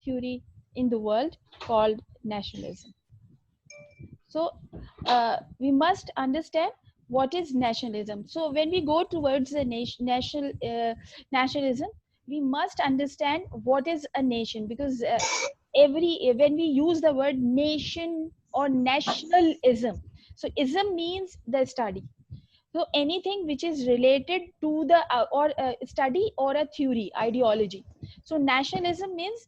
theory in the world called nationalism. So we must understand what is nationalism. So when we go towards the nationalism, we must understand what is a nation, because when we use the word nation or nationalism, so ism means the study. So anything which is related to the or study or a theory, ideology. So nationalism means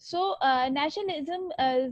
So nationalism,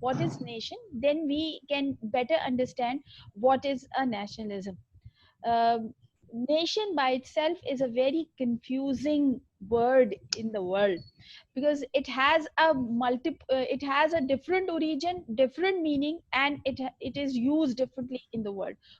what is nation, then we can better understand what is a nationalism. Nation by itself is a very confusing word in the world, because it has it has a different origin, different meaning, and it is used differently in the world.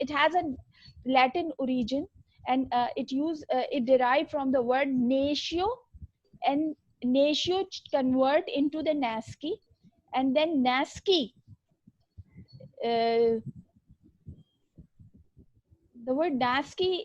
it has a Latin origin, and it derived from the word natio, and natio convert into the nasci, and then nasci, the word nasci,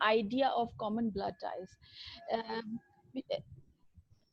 idea of common blood ties.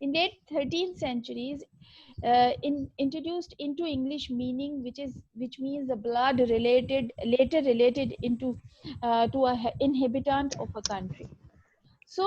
In late 13th centuries, introduced into English meaning, which means the blood related, later related into to a inhabitant of a country. So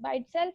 by itself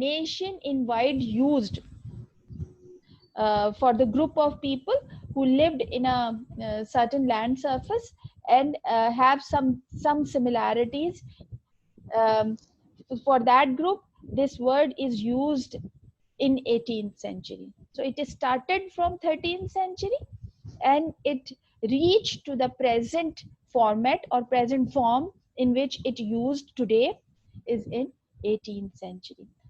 nation in wide used for the group of people who lived in a certain land surface and have some similarities. For that group, this word is used in 18th century. So it started from 13th century and it reached to the present format or present form in which it used today is in 18th century.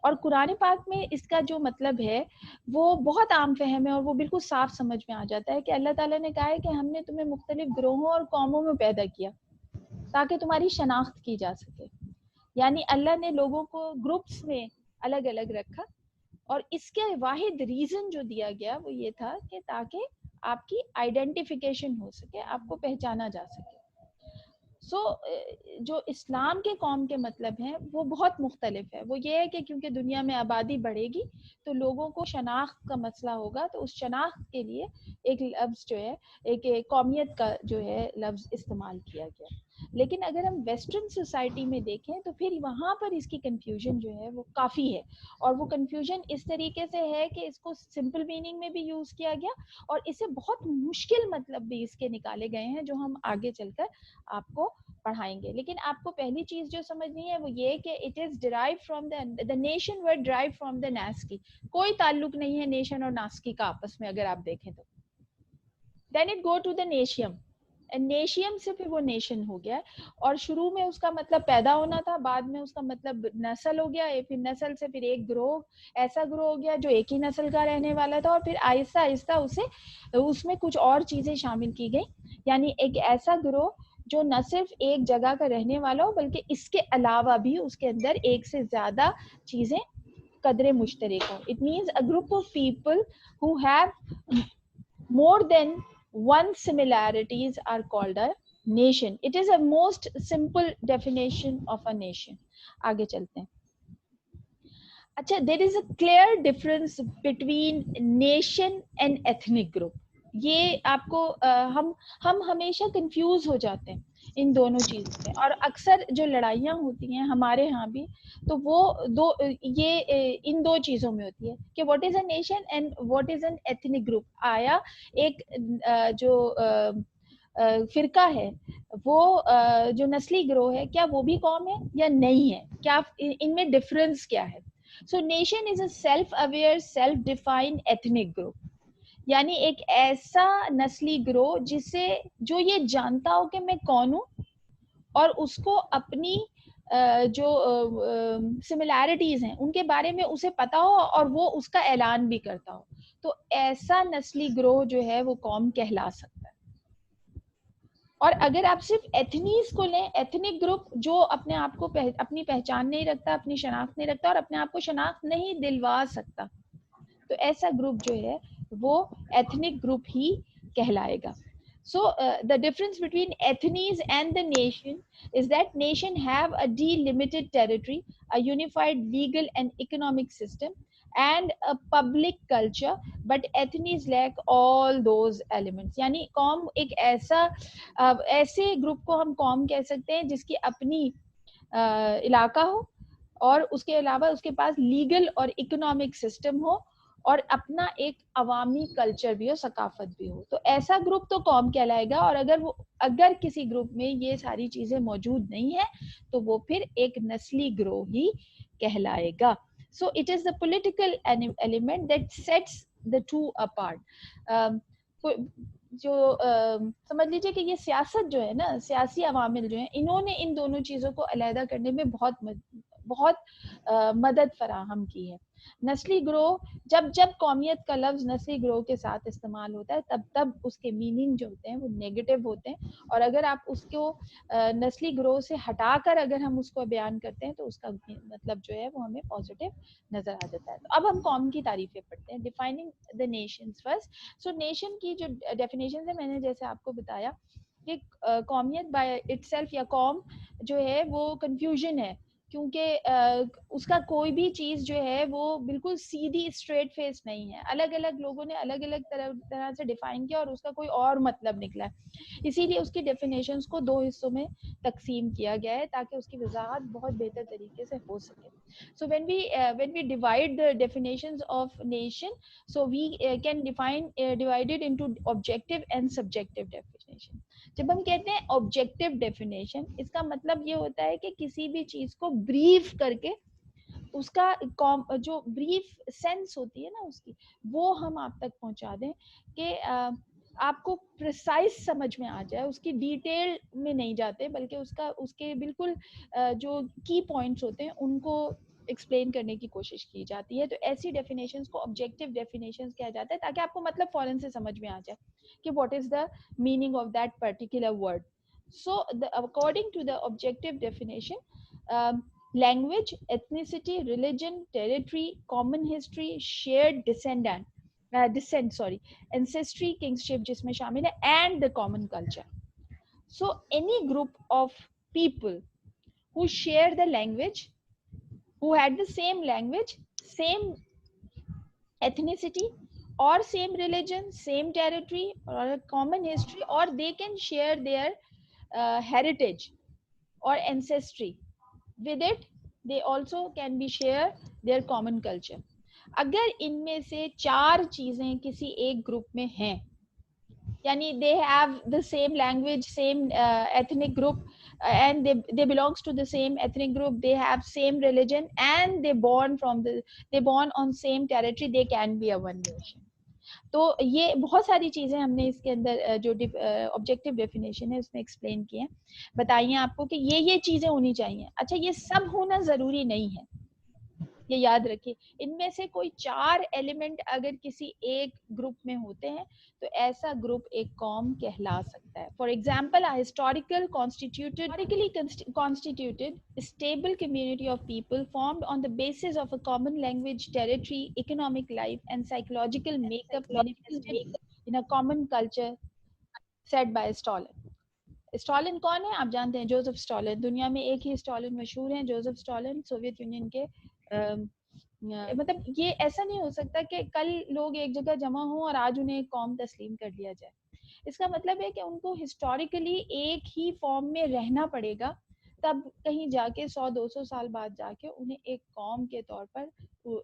اور قرآن پاک میں اس کا جو مطلب ہے وہ بہت عام فہم ہے اور وہ بالکل صاف سمجھ میں آ جاتا ہے کہ اللہ تعالیٰ نے کہا ہے کہ ہم نے تمہیں مختلف گروہوں اور قوموں میں پیدا کیا تاکہ تمہاری شناخت کی جا سکے. یعنی اللہ نے لوگوں کو گروپس میں الگ الگ رکھا اور اس کے واحد ریزن جو دیا گیا وہ یہ تھا کہ تاکہ آپ کی آئیڈینٹیفیکیشن ہو سکے, آپ کو پہچانا جا سکے. سو جو اسلام کے قوم کے مطلب ہیں وہ بہت مختلف ہے. وہ یہ ہے کہ کیونکہ دنیا میں آبادی بڑھے گی تو لوگوں کو شناخت کا مسئلہ ہوگا, تو اس شناخت کے لیے ایک لفظ جو ہے, ایک قومیت کا جو ہے لفظ استعمال کیا گیا. لیکن اگر ہم ویسٹرن سوسائٹی میں دیکھیں تو پھر وہاں پر اس کی کنفیوژن جو ہے وہ کافی ہے, اور وہ کنفیوژن اس طریقے سے ہے کہ اس کو سمپل میننگ میں بھی یوز کیا گیا اور اسے بہت مشکل مطلب بھی اس کے نکالے گئے ہیں جو ہم آگے چل کر آپ کو پڑھائیں گے. لیکن آپ کو پہلی چیز جو سمجھنی ہے وہ یہ کہ it is derive from the nation word derive from the nasci. کوئی تعلق نہیں ہے نیشن اور ناسکی کا آپس میں اگر آپ دیکھیں تو. Then it go to the نیشیم, نیشیم سے پھر وہ نیشن ہو گیا, اور شروع میں اس کا مطلب پیدا ہونا تھا, بعد میں اس کا مطلب نسل ہو گیا, پھر نسل سے پھر ایک گروہ, ایسا گروہ ہو گیا جو ایک ہی نسل کا رہنے والا تھا, اور پھر آہستہ آہستہ اس میں کچھ اور چیزیں شامل کی گئی. یعنی ایک ایسا گروہ جو نہ صرف ایک جگہ کا رہنے والا ہو بلکہ اس کے علاوہ بھی اس کے اندر ایک سے زیادہ چیزیں قدرے مشترک ہوں. It means a group of people who have more than one similarities are called a nation. It is a most simple definition of a nation. آگے چلتے ہیں. اچھا, there is a clear difference between nation and ethnic group. یہ آپ کو ہم ہمیشہ confuse ہو جاتے ہیں ان دونوں چیزوں میں, اور اکثر جو لڑائیاں ہوتی ہیں ہمارے ہاں بھی تو وہ یہ ان دو چیزوں میں ہوتی ہے کہ what is a nation and what is an ethnic group. آیا ایک جو فرقہ ہے وہ جو نسلی گروہ ہے کیا وہ بھی قوم ہے یا نہیں ہے, کیا ان میں ڈفرینس کیا ہے. So nation is a self aware self defined ethnic group. یعنی ایک ایسا نسلی گروہ جو یہ جانتا ہو کہ میں کون ہوں اور اس کو اپنی جو سملیرٹیز ہیں ان کے بارے میں اسے پتا ہو اور وہ اس کا اعلان بھی کرتا ہو, تو ایسا نسلی گروہ جو ہے وہ قوم کہلا سکتا ہے. اور اگر آپ صرف ایتھنیز کو لیں, ایتھنک گروپ جو اپنے آپ کو اپنی پہچان نہیں رکھتا, اپنی شناخت نہیں رکھتا اور اپنے آپ کو شناخت نہیں دلوا سکتا, تو ایسا گروپ جو ہے وہ ایتھنک گروپ ہی کہلائے گا. So the difference between ethnies and the nation is that nation have a delimited territory, a unified legal and economic system and a public culture, but ethnies lack all those elements. یعنی قوم ایک ایسے group کو ہم قوم کہہ سکتے ہیں جس کی اپنی علاقہ ہو اور اس کے علاوہ اس کے پاس لیگل اور اکنامک سسٹم ہو اور اپنا ایک عوامی کلچر بھی ہو, ثقافت بھی ہو, تو ایسا گروپ تو قوم کہلائے گا. اور اگر کسی گروپ میں یہ ساری چیزیں موجود نہیں ہیں تو وہ پھر ایک نسلی گروہ ہی کہلائے گا. So it is the political element that sets the two apart. جو سمجھ لیجیے کہ یہ سیاست جو ہے نا, سیاسی عوامل جو ہیں, انہوں نے ان دونوں چیزوں کو علیحدہ کرنے میں بہت مدد فراہم کی ہے. نسلی گروہ جب قومیت کا لفظ نسلی گروہ کے ساتھ استعمال ہوتا ہے تب اس کے میننگ جو ہوتے ہیں وہ نیگیٹو ہوتے ہیں, اور اگر آپ اس کو نسلی گروہ سے ہٹا کر اگر ہم اس کو بیان کرتے ہیں تو اس کا مطلب جو ہے وہ ہمیں پازیٹیو نظر آ جاتا ہے. تو اب ہم قوم کی تعریفیں پڑھتے ہیں. Defining the nations first. So nation کی جو ڈیفینیشن ہے میں نے جیسے آپ کو بتایا کہ قومیت بائی اٹ سیلف یا قوم جو ہے وہ کنفیوژن ہے, کیونکہ اس کا کوئی بھی چیز جو ہے وہ بالکل سیدھی اسٹریٹ فیس نہیں ہے. الگ الگ لوگوں نے الگ الگ طرح سے ڈیفائن کیا اور اس کا کوئی اور مطلب نکلا ہے, اسی لیے اس کی ڈیفینیشنز کو دو حصوں میں تقسیم کیا گیا ہے تاکہ اس کی وضاحت بہت بہتر طریقے سے ہو سکے. So when we divide the definitions of nation, so we can divide it into objective and subjective definition. جب ہم کہتے ہیں آبجیکٹو ڈیفینیشن, اس کا مطلب یہ ہوتا ہے کہ کسی بھی چیز کو بریف کر کے اس کا جو بریف سینس ہوتی ہے نا اس کی, وہ ہم آپ تک پہنچا دیں کہ آپ کو پریسائز سمجھ میں آ جائے. اس کی ڈیٹیل میں نہیں جاتے بلکہ اس کے بالکل جو کی پوائنٹس ہوتے ہیں ان کو ایکسپلین کرنے کی کوشش کی جاتی ہے. تو ایسی ڈیفینیشنس کو آبجیکٹیو ڈیفینیشنس کہا جاتا ہے, تاکہ آپ کو مطلب فوراً سے سمجھ میں آ جائے کہ what is the meaning of that particular word. So according to the objective definition, language, ethnicity, religion, territory, common history, shared descent, ancestry, kingship جس میں شامل ہے, and the common culture. So any group of people who share the language, who had the same language, same ethnicity, or same religion, same territory, or a common history, or they can share their heritage or ancestry with it, they also can be share their common culture. اگر ان میں سے 4 چیزیں کسی ایک group میں ہیں, یعنی they have the same language, same ethnic group, and they belongs to the same ethnic group, they have same religion, and they born on same territory, they can be a one nation. تو یہ بہت ساری چیزیں ہم نے اس کے اندر جو آبجیکٹیو ڈیفینیشن ہے اس میں ایکسپلین کی ہیں, بتائیے آپ کو کہ یہ چیزیں ہونی چاہیے. اچھا, یہ سب ہونا ضروری نہیں ہے, یہ یاد رکھیے. ان میں سے کوئی 4 ایلیمنٹ اگر کسی ایک گروپ میں ہوتے ہیں تو ایسا گروپ ایک قوم کہلا سکتا ہے. For example, historically constituted stable community of people formed on the basis of a common language, territory, economic life, and psychological makeup manifested in a common culture, said by Stalin. Stalin کون ہے آپ جانتے ہیں, Joseph Stalin. دنیا میں ایک ہی Stalin مشہور ہیں, جوزف اسٹالن, سوویت یونین کے. مطلب یہ ایسا نہیں ہو سکتا کہ کل لوگ ایک جگہ جمع ہوں اور آج انہیں ایک قوم تسلیم کر لیا جائے. اس کا مطلب ہے کہ ان کو ہسٹوریکلی ایک ہی فارم میں رہنا پڑے گا, تب کہیں جا کے 100-200 سال بعد جا کے انہیں ایک قوم کے طور پر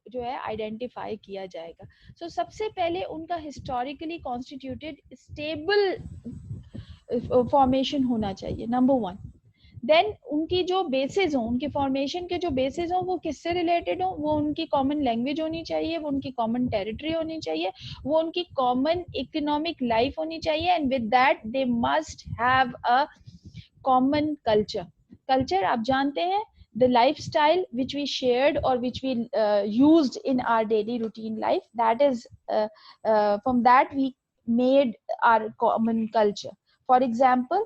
جو ہے آئیڈینٹیفائی کیا جائے گا. سو سب سے پہلے ان کا ہسٹوریکلی کانسٹیٹیوٹیڈ اسٹیبل فارمیشن ہونا چاہیے, نمبر 1. دین ان کی جو بیسز ہوں, ان کی فارمیشن کے جو بیسز ہوں وہ کس سے ریلیٹڈ ہوں, وہ ان کی کامن لینگویج ہونی چاہیے, وہ ان کی کامن ٹیریٹری ہونی چاہیے, وہ ان کی کامن اکنامک لائف ہونی چاہیے, and with that they must have a common culture. Culture آپ جانتے ہیں, the lifestyle which we shared or which we used in our daily routine life, that is from that we made our common culture. For example,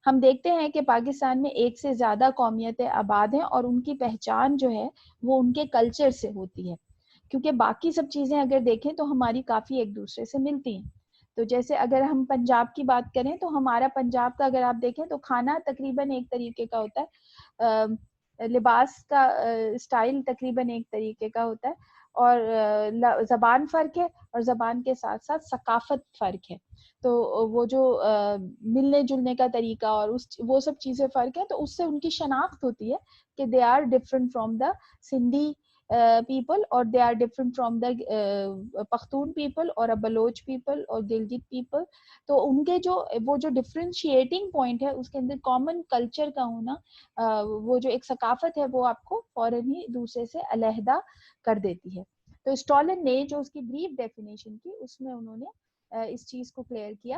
ہم دیکھتے ہیں کہ پاکستان میں ایک سے زیادہ قومیتیں آباد ہیں, اور ان کی پہچان جو ہے وہ ان کے کلچر سے ہوتی ہے, کیونکہ باقی سب چیزیں اگر دیکھیں تو ہماری کافی ایک دوسرے سے ملتی ہیں. تو جیسے اگر ہم پنجاب کی بات کریں تو ہمارا پنجاب کا اگر آپ دیکھیں تو کھانا تقریباً ایک طریقے کا ہوتا ہے, لباس کا اسٹائل تقریباً ایک طریقے کا ہوتا ہے, اور زبان فرق ہے, اور زبان کے ساتھ ساتھ ثقافت فرق ہے. تو وہ جو ملنے جلنے کا طریقہ اور وہ سب چیزیں فرق ہے, تو اس سے ان کی شناخت ہوتی ہے کہ they are different from the Sindhi people, or they are different from the Pakhtun people or a Baloch people or Gilgit people. تو ان کے جو وہ جو ڈفرینشیٹنگ پوائنٹ ہے اس کے اندر کامن کلچر کا ہونا, وہ جو ایک ثقافت ہے وہ آپ کو فوراً ہی دوسرے سے علیحدہ کر دیتی ہے. تو اسٹالن نے جو اس کی بریف ڈیفینیشن کی اس میں انہوں نے اس چیز کو کلیئر کیا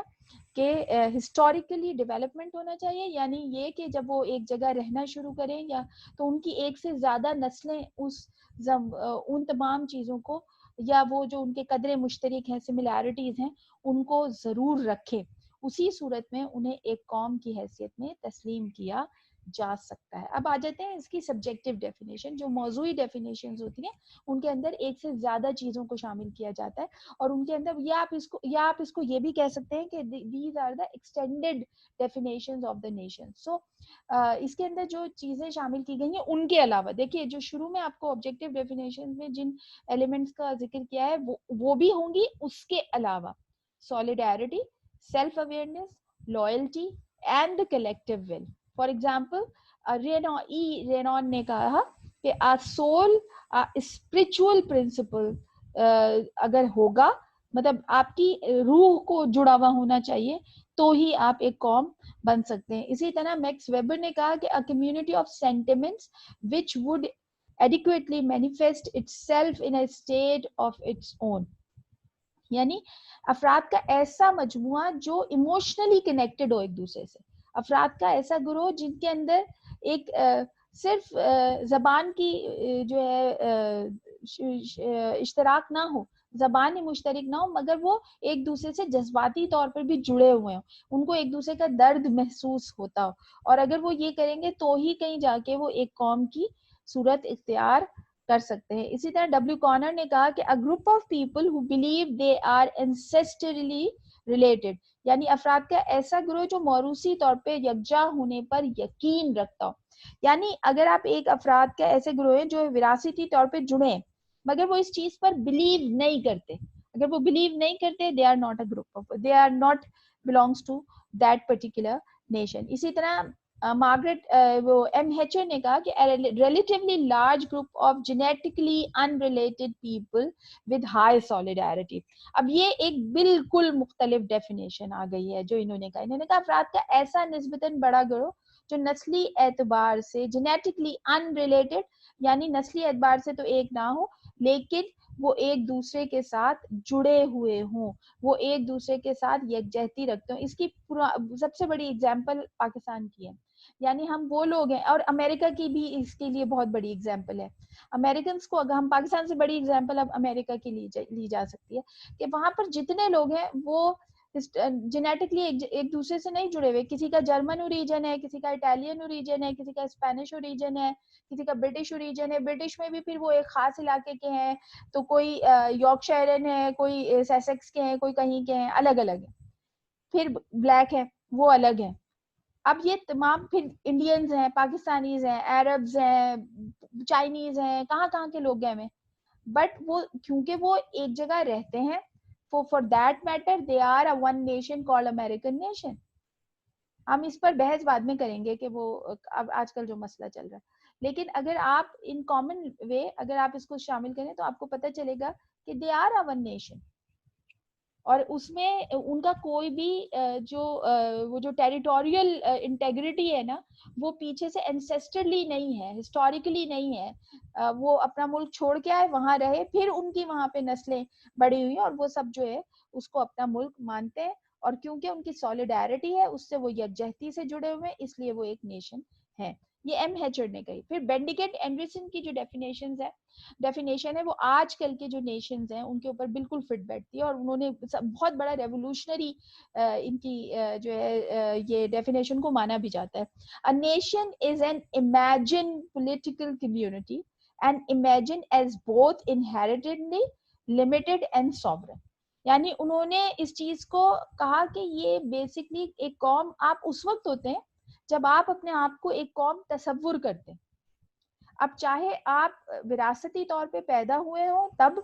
کہ ہسٹوریکلی ڈیولپمنٹ ہونا چاہیے, یعنی یہ کہ جب وہ ایک جگہ رہنا شروع کریں یا تو ان کی ایک سے زیادہ نسلیں ان تمام چیزوں کو, یا وہ جو ان کے قدرے مشترک ہیں, سملیرٹیز ہیں, ان کو ضرور رکھیں. اسی صورت میں انہیں ایک قوم کی حیثیت میں تسلیم کیا جا سکتا ہے. اب آ جاتے ہیں اس کی سبجیکٹیو ڈیفینیشن. جو موضوعی ڈیفینیشنز ہوتی ہیں ان کے اندر ایک سے زیادہ چیزوں کو شامل کیا جاتا ہے, اور ان کے اندر یا آپ اس کو یہ بھی کہہ سکتے ہیں کہ these are the extended definitions of the nation. So اس کے اندر جو چیزیں شامل کی گئی ہیں ان کے علاوہ, دیکھیے جو شروع میں آپ کو آبجیکٹیو ڈیفینیشن میں جن ایلیمنٹس کا ذکر کیا ہے وہ بھی ہوں گی, اس کے علاوہ solidarity, self awareness, loyalty and the collective will. For example, رینون نے کہا کہ a soul, a spiritual principle اگر ہوگا, مطلب آپ کی روح کو جڑا ہوا ہونا چاہیے تو ہی آپ ایک قوم بن سکتے ہیں. اسی طرح میکس ویبر نے کہا کہ a community of sentiments which would adequately manifest itself in a state of its own. یعنی افراد کا ایسا مجموعہ جو ایموشنلی کنیکٹڈ ہو ایک دوسرے سے, افراد کا ایسا گروہ جن کے اندر ایک صرف زبان کی جو ہے اشتراک نہ ہو, زبان مشترک نہ ہو, مگر وہ ایک دوسرے سے جذباتی طور پر بھی جڑے ہوئے ہوں, ان کو ایک دوسرے کا درد محسوس ہوتا ہو, اور اگر وہ یہ کریں گے تو ہی کہیں جا کے وہ ایک قوم کی صورت اختیار کر سکتے ہیں. اسی طرح ڈبلیو کارنر نے کہا کہ a group of people who believe they are ancestrally related, یعنی افراد کا ایسا گروہ جو موروثی طور پہ یکجا ہونے پر یقین رکھتا ہو. یعنی اگر آپ ایک افراد کا ایسے گروہ ہیں جو وراثتی طور پہ جڑے ہیں مگر وہ اس چیز پر بلیو نہیں کرتے, اگر وہ بلیو نہیں کرتے, they are not a group of, they are not belongs to that particular nation. اسی طرح مارگریٹ وہ ایم ہیچر نے کہا کہ relatively large group of genetically unrelated people with high solidarity. اب یہ ایک بالکل مختلف ڈیفینیشن آ گئی ہے جو انہوں نے کہا افراد کا ایسا نسبتاً بڑا گروہ جو نسلی اعتبار سے جینیٹکلی ان ریلیٹڈ, یعنی نسلی اعتبار سے تو ایک نہ ہو لیکن وہ ایک دوسرے کے ساتھ جڑے ہوئے ہوں, وہ ایک دوسرے کے ساتھ یکجہتی رکھتے ہوں. اس کی سب سے بڑی اگزامپل پاکستان کی ہے, یعنی ہم وہ لوگ ہیں, اور امریکہ کی بھی اس کے لیے بہت بڑی اگزامپل ہے. امریکنس کو اگر ہم پاکستان سے بڑی اگزامپل اب امریکہ کی لی جا سکتی ہے کہ وہاں پر جتنے لوگ ہیں وہ جینیٹکلی ایک دوسرے سے نہیں جڑے ہوئے. کسی کا جرمن اوریجن ہے, کسی کا اٹالین اوریجن ہے, کسی کا اسپینش اوریجن ہے, کسی کا برٹش اوریجن ہے. برٹش میں بھی پھر وہ ایک خاص علاقے کے ہیں, تو کوئی یارکشائرن ہے, کوئی سیسیکس کے ہیں, کوئی کہیں کے ہیں, الگ الگ ہیں. پھر بلیک ہے وہ الگ ہے. اب یہ تمام پھر انڈینز ہیں, پاکستانیز ہیں, عربز ہیں, چائنیز ہیں, کہاں کہاں کے لوگ ہیں, بٹ وہ کیونکہ وہ ایک جگہ رہتے ہیں, for that matter they are a one nation called American nation. ہم اس پر بحث بعد میں کریں گے کہ وہ اب آج کل جو مسئلہ چل رہا ہے, لیکن اگر آپ ان کامن وے اگر آپ اس کو شامل کریں تو آپ کو پتہ چلے گا کہ they are a one nation, اور اس میں ان کا کوئی بھی وہ جو ٹیریٹوریل انٹیگریٹی ہے نا وہ پیچھے سے اینسیسٹرلی نہیں ہے, ہسٹوریکلی نہیں ہے. وہ اپنا ملک چھوڑ کے آئے, وہاں رہے, پھر ان کی وہاں پہ نسلیں بڑی ہوئی اور وہ سب جو ہے اس کو اپنا ملک مانتے ہیں, اور کیونکہ ان کی سولیڈیرٹی ہے اس سے وہ یکجہتی سے جڑے ہوئے ہیں, اس لیے وہ ایک نیشن ہے. یہ ایم ہیچر نے کہی. پھر بینڈیکٹ اینڈرسن کی جو ڈیفینیشن ہے وہ آج کل کے جو نیشنز ہیں ان کے اوپر بالکل فٹ بیٹھتی ہے, اور انہوں نے بہت بڑا ریولوشنری ان کی جو ہے یہ ڈیفینیشن کو مانا بھی جاتا ہے. A nation is an imagined political community and imagined as both inherently limited and sovereign. یعنی انہوں نے اس چیز کو کہا کہ یہ بیسکلی ایک قوم آپ اس وقت ہوتے ہیں جب آپ اپنے آپ کو ایک قوم تصور کرتے ہیں. اب چاہے آپ وراثتی طور پہ پیدا ہوئے ہوں تب,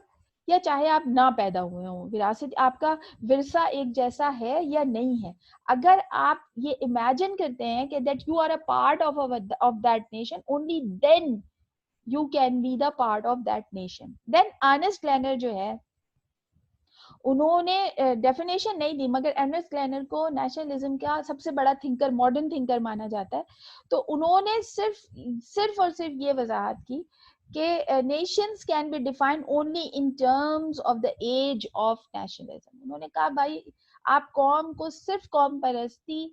یا چاہے آپ نہ پیدا ہوئے ہوں, وراثت آپ کا ورثہ ایک جیسا ہے یا نہیں ہے, اگر آپ یہ امیجن کرتے ہیں کہ that you are a part of that nation, only then you can be the part of that nation. Then Ernest Gleaner جو ہے انہوں نے ڈیفینیشن نہیں دی, مگر ارنسٹ گلینر کو نیشنلزم کا سب سے بڑا تھنکر, ماڈرن تھنکر مانا جاتا ہے. تو انہوں نے صرف اور صرف یہ وضاحت کی کہ nations can be defined only in terms of the age of nationalism. انہوں نے کہا بھائی آپ قوم کو صرف قوم پرستی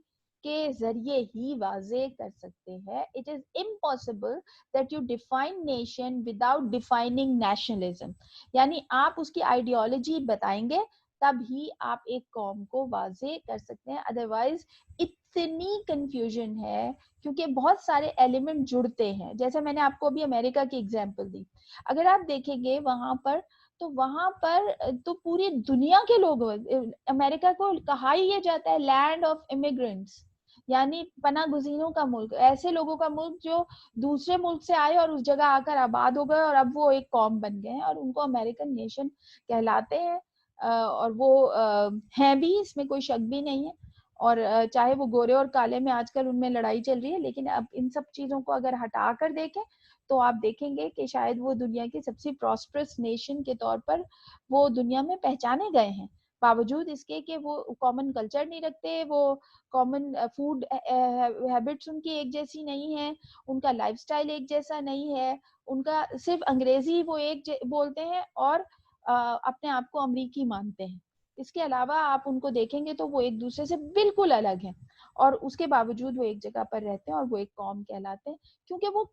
کے ذریعے ہی واضح کر سکتے ہیں. It is impossible that you define nation without defining nationalism. یعنی آپ اس کی آئیڈیالوجی بتائیں گے تب ہی آپ ایک قوم کو واضح کر سکتے ہیں, ادروائز اتنی کنفیوژن ہے کیونکہ بہت سارے ایلیمنٹ جڑتے ہیں. جیسے میں نے آپ کو ابھی امریکہ کی اگزامپل دی, اگر آپ دیکھیں گے وہاں پر تو پوری دنیا کے لوگ, امریکہ کو کہا ہی یہ جاتا ہے لینڈ آف امیگرینٹس, یعنی پناہ گزینوں کا ملک, ایسے لوگوں کا ملک جو دوسرے ملک سے آئے اور اس جگہ آ کر آباد ہو گئے اور اب وہ ایک قوم بن گئے ہیں, اور ان کو امریکن نیشن کہلاتے ہیں, اور وہ ہیں بھی, اس میں کوئی شک بھی نہیں ہے. اور چاہے وہ گورے اور کالے میں آج کل ان میں لڑائی چل رہی ہے, لیکن اب ان سب چیزوں کو اگر ہٹا کر دیکھیں تو آپ دیکھیں گے کہ شاید وہ دنیا کی سب سے پراسپرس نیشن کے طور پر وہ دنیا میں پہچانے گئے ہیں, باوجود اس کے کہ وہ کامن کلچر نہیں رکھتے, وہ کامن فوڈ ہیبٹس ان کی ایک جیسی نہیں ہے, ان کا لائف سٹائل ایک جیسا نہیں ہے, ان کا صرف انگریزی وہ ایک بولتے ہیں اور اپنے آپ کو امریکی مانتے ہیں. اس کے علاوہ آپ ان کو دیکھیں گے تو وہ ایک دوسرے سے بالکل الگ ہیں, اور اس کے باوجود وہ ایک جگہ پر رہتے ہیں اور وہ ایک قوم کہلاتے ہیں, کیونکہ وہ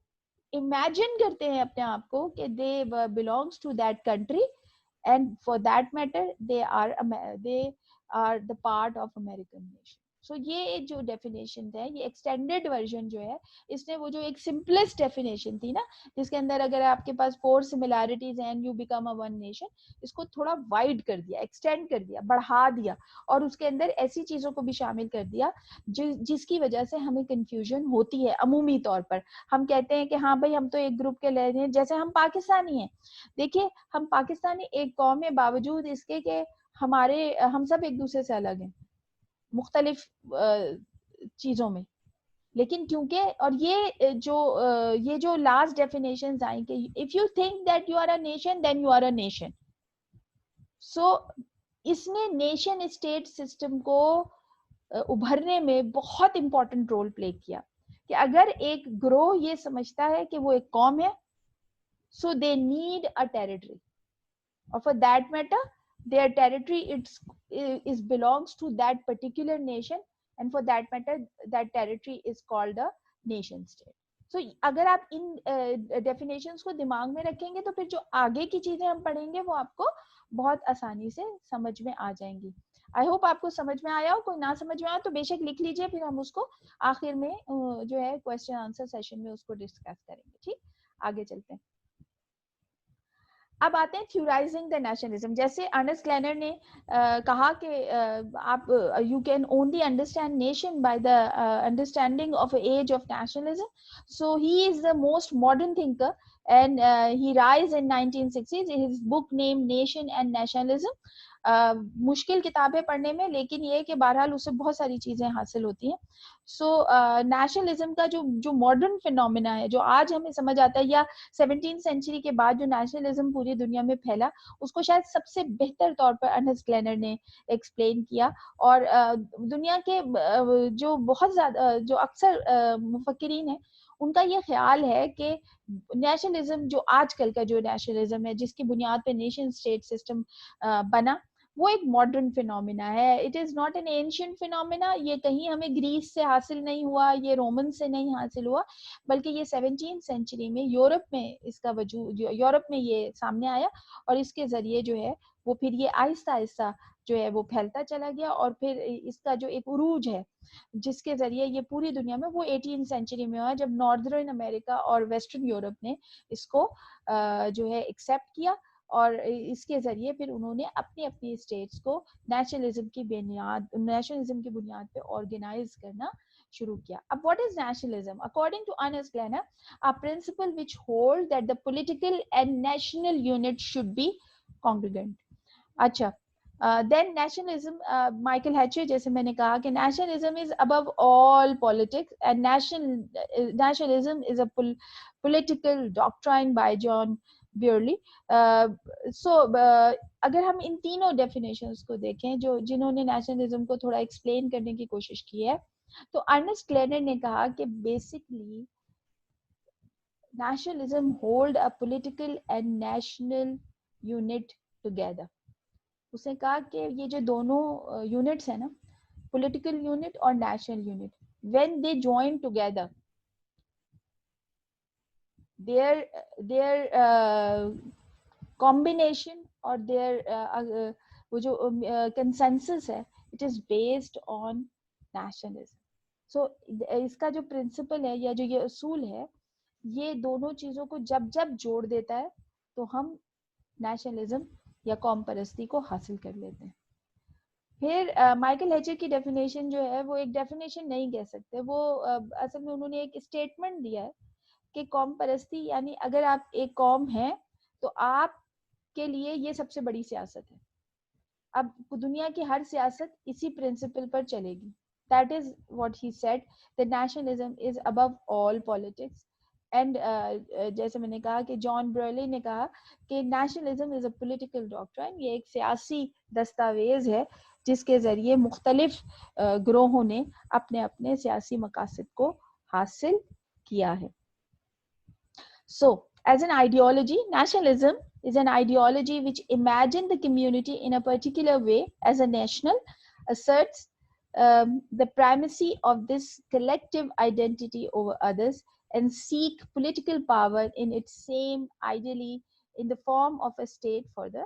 امیجن کرتے ہیں اپنے آپ کو کہ دے belongs to that country and for that matter they are the part of American nation. So یہ جو ڈیفینیشن ہے یہ ایکسٹینڈیڈ ورژن جو ہے اس نے وہ جو ایک سمپلسٹ ڈیفینیشن تھی نا جس کے اندر اگر آپ کے پاس 4 similarities ہیں you become a one nation, اس کو تھوڑا وائڈ کر دیا, ایکسٹینڈ کر دیا, بڑھا دیا اور اس کے اندر ایسی چیزوں کو بھی شامل کر دیا جس کی وجہ سے ہمیں کنفیوژن ہوتی ہے. عمومی طور پر ہم کہتے ہیں کہ ہاں بھائی ہم تو ایک گروپ کے لے ہیں, جیسے ہم پاکستانی ہیں. دیکھیے ہم پاکستانی ایک قوم ہے باوجود اس کے کہ ہم سب ایک دوسرے سے الگ ہیں مختلف چیزوں میں, لیکن کیونکہ اور یہ جو لاسٹ ڈیفینیشنز آئیں کہ if you think that you are a nation then you are a nation. سو اس نے نیشن اسٹیٹ سسٹم کو ابھرنے میں بہت امپورٹنٹ رول پلے کیا کہ اگر ایک گروہ یہ سمجھتا ہے کہ وہ ایک قوم ہے so they need a territory or for that matter their territory it belongs to that particular nation and for that matter that territory is called a nation state. So اگر آپ ان ڈیفینیشنز کو دماغ میں رکھیں گے تو پھر جو آگے کی چیزیں ہم پڑھیں گے وہ آپ کو بہت آسانی سے سمجھ میں آ جائیں گی. آئی ہوپ آپ کو سمجھ میں آیا ہو. کوئی نہ سمجھ میں آیا تو بے شک لکھ لیجئے, پھر ہم اس کو آخر میں جو ہے کوسچن آنسر سیشن میں اس کو ڈسکس کریں گے. ٹھیک, آگے چلتے ہیں. اب آتے ہیں تھیورائزنگ دا نیشنلزم. جیسے ارنسٹ گلینر نے کہا کہ آپ you can only understand nation by the understanding of age of nationalism. So he is the most modern thinker and he rise in 1960s. His book named Nation and Nationalism. مشکل کتابیں پڑھنے میں, لیکن یہ کہ بہرحال اس سے بہت ساری چیزیں حاصل ہوتی ہیں. سو نیشنلزم کا جو ماڈرن فینومینا ہے جو آج ہمیں سمجھ آتا ہے, یا 17 سینچری کے بعد جو نیشنلزم پوری دنیا میں پھیلا, اس کو شاید سب سے بہتر طور پر ارنسٹ گلینر نے ایکسپلین کیا. اور دنیا کے جو بہت زیادہ جو اکثر مفکرین ہیں ان کا یہ خیال ہے کہ نیشنلزم جو آج کل کا جو نیشنلزم ہے جس کی بنیاد پہ نیشن اسٹیٹ سسٹم بنا, وہ ایک ماڈرن فینومینا ہے. It is not an ancient phenomena. یہ کہیں ہمیں گریس سے حاصل نہیں ہوا, یہ رومن سے نہیں حاصل ہوا, بلکہ یہ 17 سینچری میں یورپ میں اس کا وجود, یورپ میں یہ سامنے آیا اور اس کے ذریعے جو ہے وہ پھر یہ آہستہ آہستہ جو ہے وہ پھیلتا چلا گیا. اور پھر اس کا جو ایک عروج ہے جس کے ذریعے یہ پوری دنیا میں, وہ 18 سینچری میں ہوا جب ناردرن امریکہ اور ویسٹرن یورپ نے اس کو جو ہے ایکسیپٹ کیا, اور اس کے ذریعے پھر انہوں نے اپنی اسٹیٹس کو نیشنلزم کی بنیاد پہ آرگنائز کرنا شروع کیا. اب what is nationalism? According to Ernest Gleiner, a principle which holds that the political and national unit should be congruent. اچھا, then nationalism, Michael Hatcher جیسے میں نے کہا کہ nationalism is above all politics and nationalism is a political doctrine by John Burley. So اگر ہم ان تینوں definitions کو دیکھیں جنہوں نے نیشنلزم کو تھوڑا ایکسپلین کرنے کی کوشش کی ہے, تو ارنسٹ گلینر نے کہا کہ basically nationalism hold a political and national unit together. اس نے کہا کہ یہ جو دونوں یونٹس ہیں نا, پولیٹیکل یونٹ اور national unit, when they join together their combination or their وہ جو consensus ہے, it is based on nationalism. So اس کا جو پرنسپل ہے یا جو یہ اصول ہے, یہ دونوں چیزوں کو جب جوڑ دیتا ہے تو ہم نیشنلزم یا قوم پرستی کو حاصل کر لیتے ہیں. پھر مائیکل ہیچر کی ڈیفینیشن جو ہے وہ ایک ڈیفینیشن نہیں کہہ سکتے, وہ اصل میں انہوں نے ایک اسٹیٹمنٹ دیا ہے کہ قوم پرستی یعنی اگر آپ ایک قوم ہیں تو آپ کے لیے یہ سب سے بڑی سیاست ہے. اب دنیا کی ہر سیاست اسی پرنسپل پر چلے گی. That is what he said, that nationalism is above all politics. And جیسے میں نے کہا کہ جان برلی نے کہا کہ nationalism is a political doctrine, یہ ایک سیاسی دستاویز ہے جس کے ذریعے مختلف گروہوں نے اپنے سیاسی مقاصد کو حاصل کیا ہے. سو as an ideology, nationalism is an ideology which imagines the community in a particular way as a national, asserts the primacy of this collective identity over others, and seek political power in its same, ideally in the form of a state for the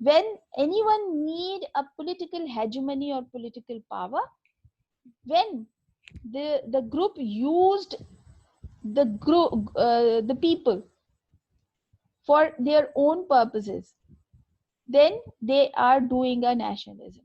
When anyone need a political hegemony or political power, when the group used the people for their own purposes, then they are doing a nationalism.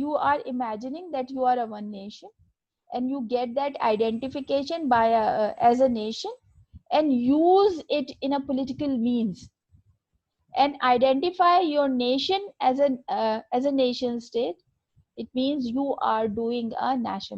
you are imagining that you are a one nation and you get that identification by as a nation and use it in a political means and identify your nation as a nation state. It means you are doing a national